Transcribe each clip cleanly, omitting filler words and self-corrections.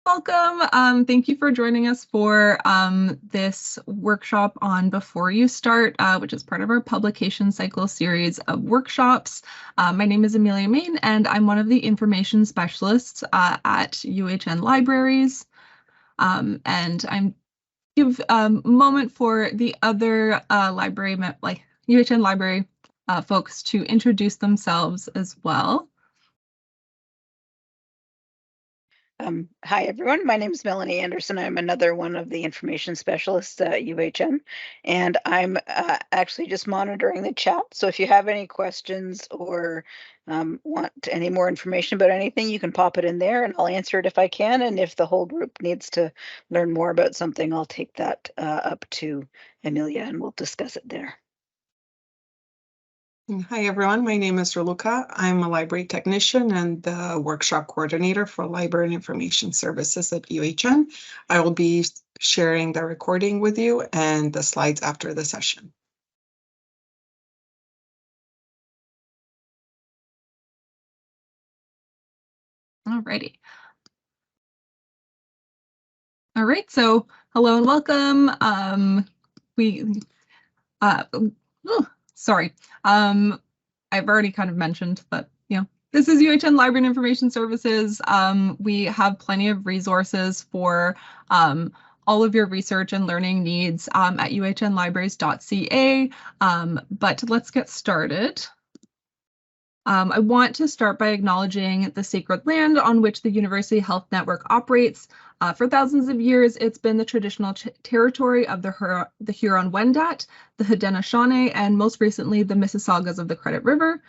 Welcome. Thank you for joining us for this workshop on Before You Start, which is part of our publication cycle series of workshops. My name is Amelia Main, and I'm one of the information specialists at UHN Libraries. And I'm give a moment for the other UHN Library folks to introduce themselves as well. Hi, everyone. My name is Melanie Anderson. I'm another one of the information specialists at UHN, and I'm actually just monitoring the chat. So if you have any questions or want any more information about anything, you can pop it in there and I'll answer it if I can. And if the whole group needs to learn more about something, I'll take that up to Amelia and we'll discuss it there. Hi, everyone. My name is Raluca. I'm a library technician and the workshop coordinator for Library and Information Services at UHN. I will be sharing the recording with you and the slides after the session. Alrighty. All right, so hello and welcome. I've already kind of mentioned that, this is UHN Library and Information Services. We have plenty of resources for all of your research and learning needs at UHNLibraries.ca, but let's get started. I want to start by acknowledging the sacred land on which the University Health Network operates. For thousands of years, it's been the traditional territory of the Huron-Wendat, the Haudenosaunee, and most recently, the Mississaugas of the Credit River.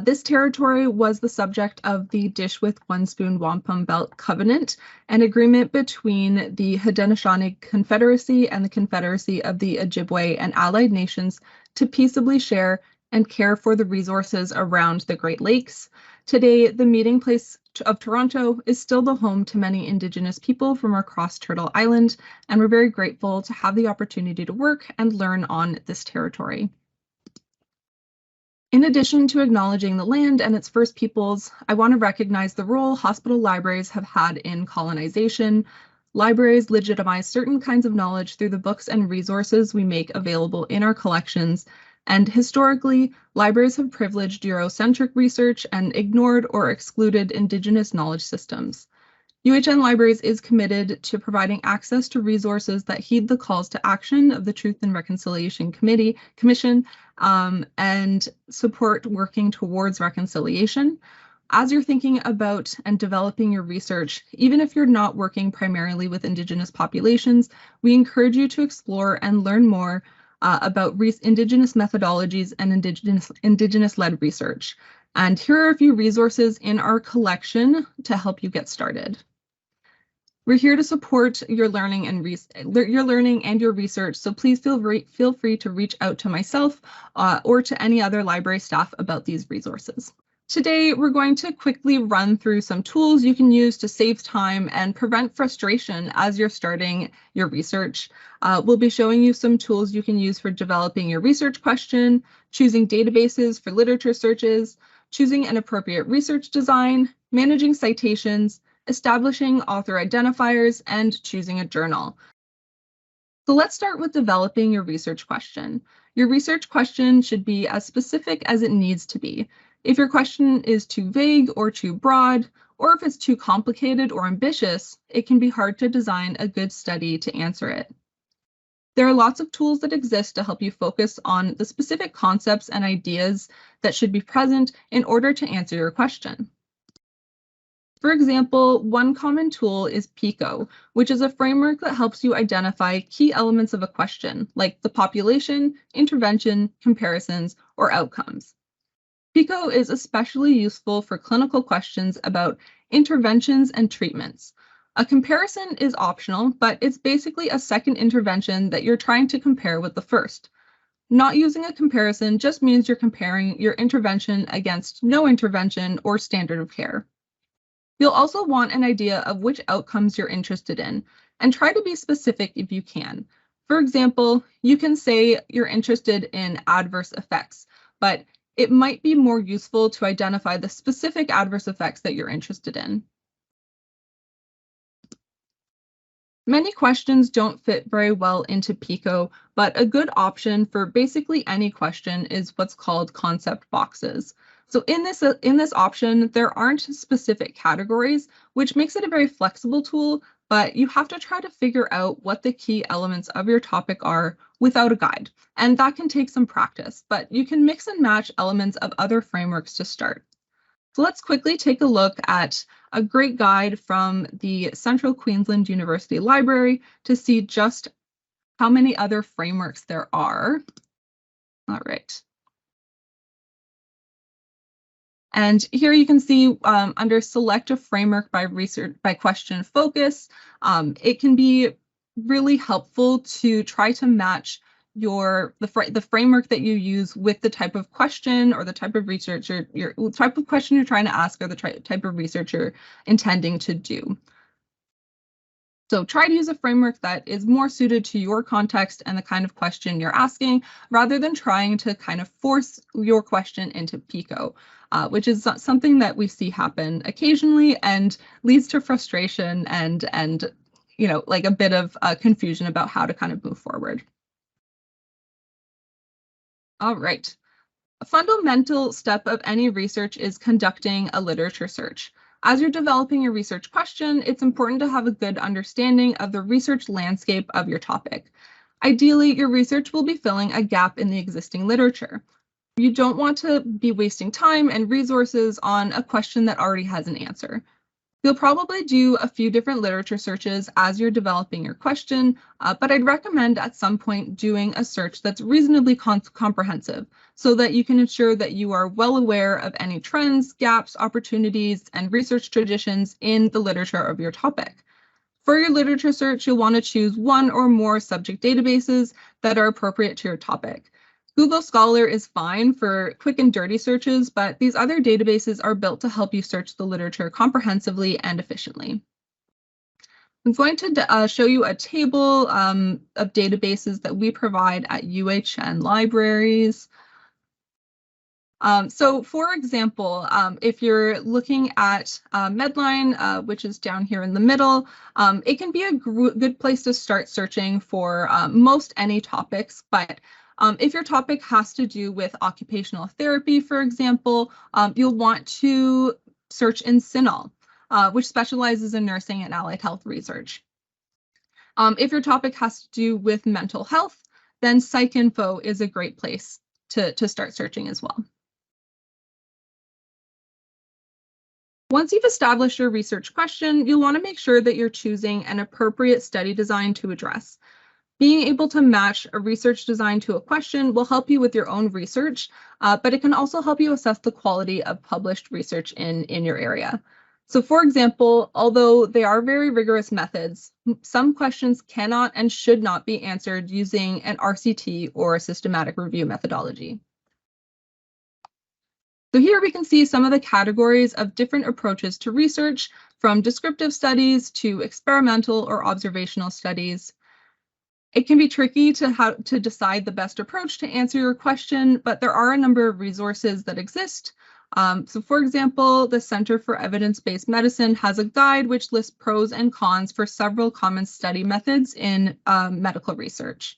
This territory was the subject of the Dish with One Spoon Wampum Belt Covenant, an agreement between the Haudenosaunee Confederacy and the Confederacy of the Ojibwe and allied nations to peaceably share and care for the resources around the Great Lakes. Today, the meeting place of Toronto is still the home to many Indigenous people from across Turtle Island, and we're very grateful to have the opportunity to work and learn on this territory. In addition to acknowledging the land and its First Peoples, I want to recognize the role hospital libraries have had in colonization. Libraries legitimize certain kinds of knowledge through the books and resources we make available in our collections, and historically, libraries have privileged Eurocentric research and ignored or excluded Indigenous knowledge systems. UHN Libraries is committed to providing access to resources that heed the calls to action of the Truth and Reconciliation Commission and support working towards reconciliation. As you're thinking about and developing your research, even if you're not working primarily with Indigenous populations, we encourage you to explore and learn more about Indigenous methodologies and Indigenous-led research. And here are a few resources in our collection to help you get started. We're here to support your learning and your research, so please feel free to reach out to myself or to any other library staff about these resources. Today, we're going to quickly run through some tools you can use to save time and prevent frustration as you're starting your research. We'll be showing you some tools you can use for developing your research question, choosing databases for literature searches, choosing an appropriate research design, managing citations, establishing author identifiers, and choosing a journal. So let's start with developing your research question. Your research question should be as specific as it needs to be. If your question is too vague or too broad, or if it's too complicated or ambitious, it can be hard to design a good study to answer it. There are lots of tools that exist to help you focus on the specific concepts and ideas that should be present in order to answer your question. For example, one common tool is PICO, which is a framework that helps you identify key elements of a question, like the population, intervention, comparisons, or outcomes. PICO is especially useful for clinical questions about interventions and treatments. A comparison is optional, but it's basically a second intervention that you're trying to compare with the first. Not using a comparison just means you're comparing your intervention against no intervention or standard of care. You'll also want an idea of which outcomes you're interested in, and try to be specific if you can. For example, you can say you're interested in adverse effects, but it might be more useful to identify the specific adverse effects that you're interested in. Many questions don't fit very well into PICO, but a good option for basically any question is what's called concept boxes. So in this option, there aren't specific categories, which makes it a very flexible tool, but you have to try to figure out what the key elements of your topic are without a guide. And that can take some practice, but you can mix and match elements of other frameworks to start. So let's quickly take a look at a great guide from the Central Queensland University Library to see just how many other frameworks there are. All right. And here you can see under select a framework by research by question focus, it can be really helpful to try to match the framework that you use with the type of question or the type of research or your type of question you're trying to ask or the type of research you're intending to do. So try to use a framework that is more suited to your context and the kind of question you're asking, rather than trying to kind of force your question into PICO, which is something that we see happen occasionally and leads to frustration and you know, like a bit of confusion about how to kind of move forward. All right. A fundamental step of any research is conducting a literature search. As you're developing your research question, it's important to have a good understanding of the research landscape of your topic. Ideally, your research will be filling a gap in the existing literature. You don't want to be wasting time and resources on a question that already has an answer. You'll probably do a few different literature searches as you're developing your question, but I'd recommend at some point doing a search that's reasonably comprehensive so that you can ensure that you are well aware of any trends, gaps, opportunities, and research traditions in the literature of your topic. For your literature search, you'll want to choose one or more subject databases that are appropriate to your topic. Google Scholar is fine for quick and dirty searches, but these other databases are built to help you search the literature comprehensively and efficiently. I'm going to show you a table of databases that we provide at UHN Libraries. So for example, if you're looking at Medline, which is down here in the middle, it can be a good place to start searching for most any topics, but if your topic has to do with occupational therapy, for example, you'll want to search in CINAHL, which specializes in nursing and allied health research. If your topic has to do with mental health, then PsycInfo is a great place to start searching as well. Once you've established your research question, you'll want to make sure that you're choosing an appropriate study design to address. Being able to match a research design to a question will help you with your own research, but it can also help you assess the quality of published research in your area. So for example, although they are very rigorous methods, some questions cannot and should not be answered using an RCT or a systematic review methodology. So here we can see some of the categories of different approaches to research, from descriptive studies to experimental or observational studies. It can be tricky to decide the best approach to answer your question, but there are a number of resources that exist. So for example, the Center for Evidence-Based Medicine has a guide which lists pros and cons for several common study methods in medical research.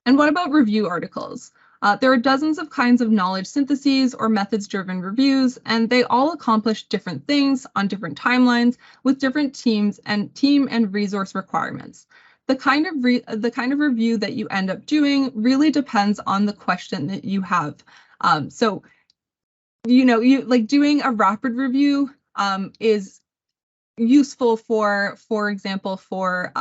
And what about review articles? There are dozens of kinds of knowledge syntheses or methods-driven reviews, and they all accomplish different things on different timelines with different team and resource requirements. The kind of review that you end up doing really depends on the question that you have. So, you know, doing a rapid review is useful for example, for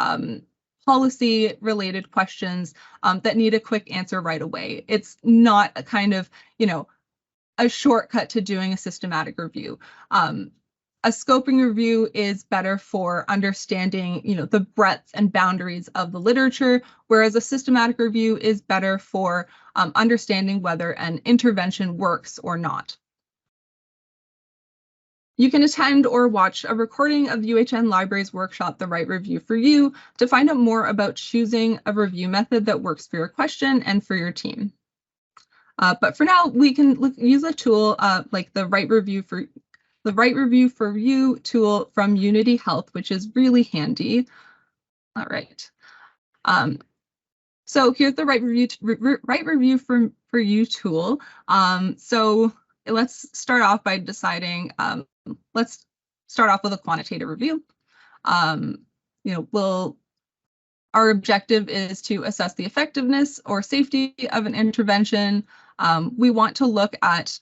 policy-related questions that need a quick answer right away. It's not a kind of, you know, a shortcut to doing a systematic review. A scoping review is better for understanding, you know, the breadth and boundaries of the literature, whereas a systematic review is better for understanding whether an intervention works or not. You can attend or watch a recording of UHN Libraries workshop, The Right Review for You, to find out more about choosing a review method that works for your question and for your team. But for now, we can use a tool like the Right Review for the Write Review for You tool from Unity Health, which is really handy. All right. So here's the Write Review for You tool. So let's start off by deciding, let's start off with a quantitative review. Our objective is to assess the effectiveness or safety of an intervention. We want to look at,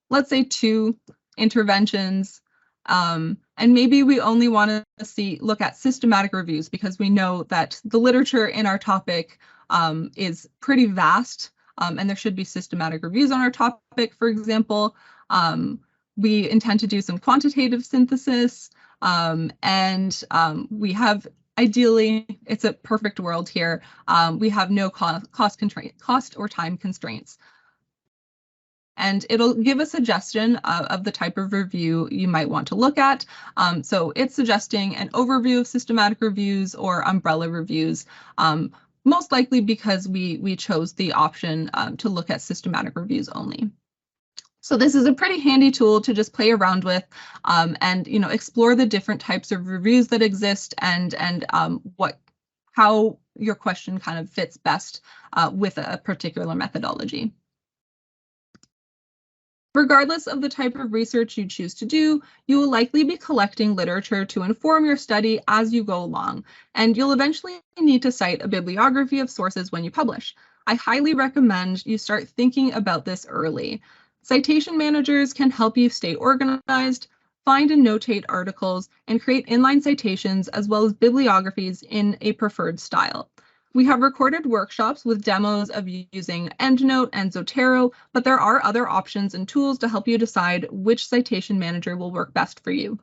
let's say, 2 interventions, and maybe we only want to look at systematic reviews because we know that the literature in our topic is pretty vast, and there should be systematic reviews on our topic. For example, we intend to do some quantitative synthesis, and we have, ideally, it's a perfect world here. We have no cost or time constraints. And it'll give a suggestion of the type of review you might want to look at. So it's suggesting an overview of systematic reviews or umbrella reviews, most likely because we chose the option to look at systematic reviews only. So this is a pretty handy tool to just play around with, and explore the different types of reviews that exist and how your question kind of fits best with a particular methodology. Regardless of the type of research you choose to do, you will likely be collecting literature to inform your study as you go along, and you'll eventually need to cite a bibliography of sources when you publish. I highly recommend you start thinking about this early. Citation managers can help you stay organized, find and notate articles, and create inline citations as well as bibliographies in a preferred style. We have recorded workshops with demos of using EndNote and Zotero, but there are other options and tools to help you decide which citation manager will work best for you.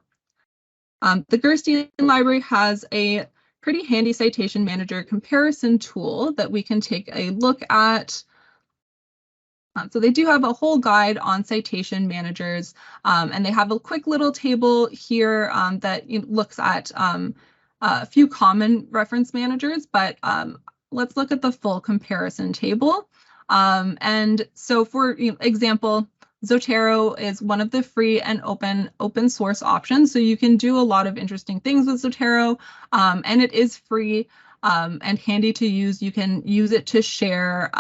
The Gerstein Library has a pretty handy citation manager comparison tool that we can take a look at. So they do have a whole guide on citation managers, and they have a quick little table here that looks at a few common reference managers, but let's look at the full comparison table. And so for example, Zotero is one of the free and open source options. So you can do a lot of interesting things with Zotero, and it is free and handy to use. You can use it to share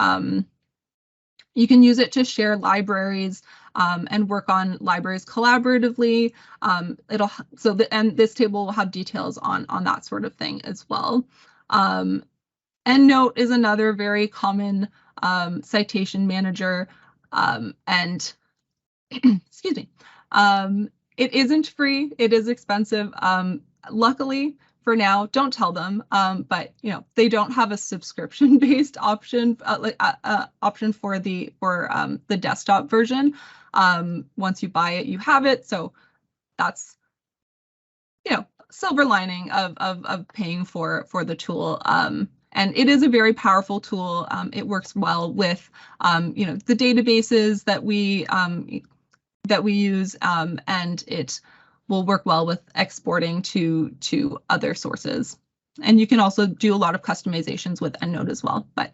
libraries and work on libraries collaboratively. And this table will have details on that sort of thing as well. EndNote is another very common citation manager, and excuse me, it isn't free, it is expensive. Luckily, for now, don't tell them, but they don't have a subscription-based option for the desktop version. Once you buy it, you have it. So that's silver lining of paying for the tool. And it is a very powerful tool. It works well with the databases that we use, and it will work well with exporting to other sources. And you can also do a lot of customizations with EndNote as well. But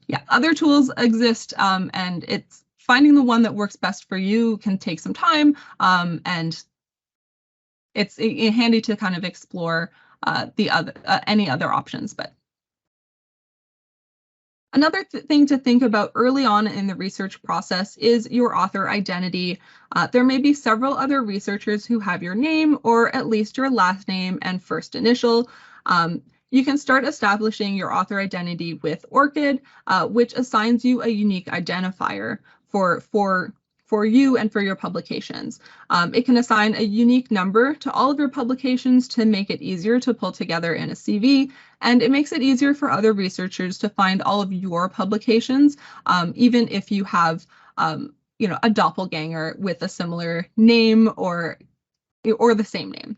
yeah, other tools exist, and it's finding the one that works best for you can take some time, and it's handy to kind of explore any other options. But another thing to think about early on in the research process is your author identity. There may be several other researchers who have your name or at least your last name and first initial. You can start establishing your author identity with ORCID, which assigns you a unique identifier for you and for your publications. It can assign a unique number to all of your publications to make it easier to pull together in a CV, and it makes it easier for other researchers to find all of your publications, even if you have a doppelganger with a similar name or the same name.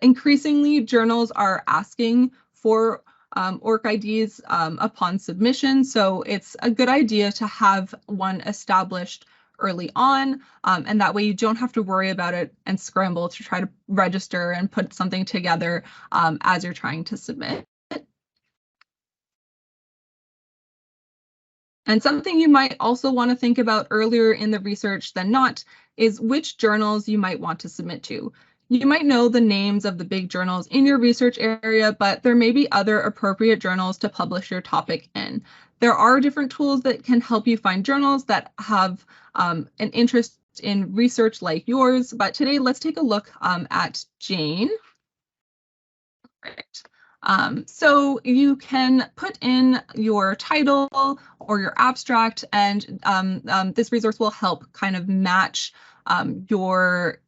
Increasingly, journals are asking for ORCIDs upon submission, so it's a good idea to have one established early on, and that way you don't have to worry about it and scramble to try to register and put something together as you're trying to submit. And something you might also want to think about earlier in the research than not is which journals you might want to submit to. You might know the names of the big journals in your research area, but there may be other appropriate journals to publish your topic in. There are different tools that can help you find journals that have an interest in research like yours, but today let's take a look at Jane. Right. So you can put in your title or your abstract, and this resource will help kind of match your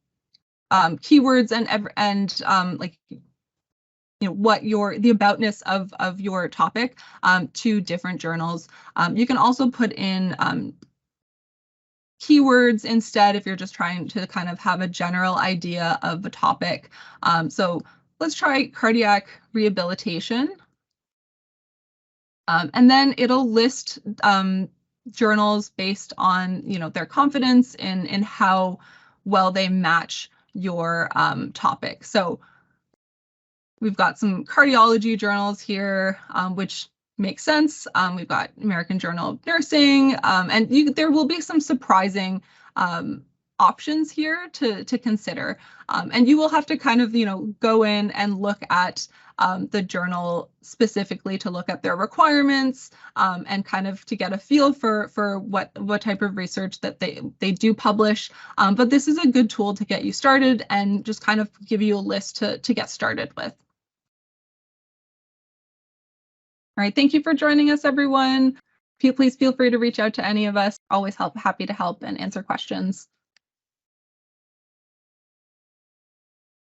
keywords and like, you know, what the aboutness of your topic to different journals. You can also put in keywords instead if you're just trying to kind of have a general idea of a topic. So let's try cardiac rehabilitation. And then it'll list journals based on, you know, their confidence in how well they match your topic. So we've got some cardiology journals here, which makes sense. We've got American Journal of Nursing, and there will be some surprising options here to consider. And you will have to kind of, you know, go in and look at the journal specifically to look at their requirements and kind of to get a feel for what type of research that they do publish. But this is a good tool to get you started and just kind of give you a list to get started with. All right, thank you for joining us, everyone. Please feel free to reach out to any of us. Always happy to help and answer questions.